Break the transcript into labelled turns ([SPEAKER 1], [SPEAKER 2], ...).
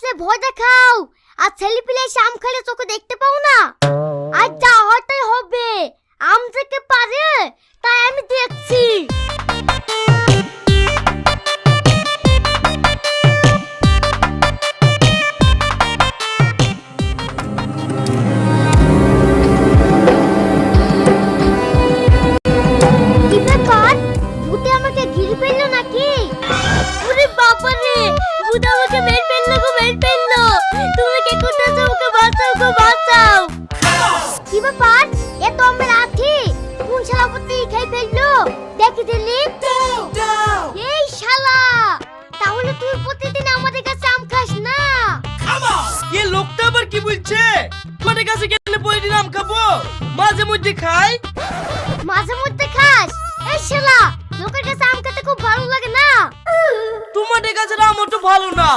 [SPEAKER 1] আসলে ভয় দেখাও, আর ছেলে পিলে এসে আম খেলে চোখে দেখতে পাও না। আর যা হয়তাই হবে, আম থেকে পারে তাই আমি দেখছি। কি ব্যাপার, ভূতে আমাকে ঘিরে ফেললো নাকি? ওরে বাবা রে, ভূত আমাকে মেরে ফেললো গো, মেরে ফেললো। তুমি কে কোথায় আছো? আমাকে বাঁচাও গো, বাঁচাও। কি ব্যাপার, এত আমের আঠি কোন শালা পতি খেয়ে ফেললো? দেখি দিলি এই শালা, তাহলে তুই প্রতিদিন আমাদের কাছে আম খাস না?
[SPEAKER 2] ये লোকটা আবার কি বলছে? তোমাদের কাছে গেলে প্রতিদিন আম খাবো, মাঝে মধ্যে খাই।
[SPEAKER 1] মাঝে মধ্যে খাস? এই শালা, লোকের কাছে আম খেতে খুব ভালো লাগে না?
[SPEAKER 2] তোমাদের কাছে আম অত ভালো না।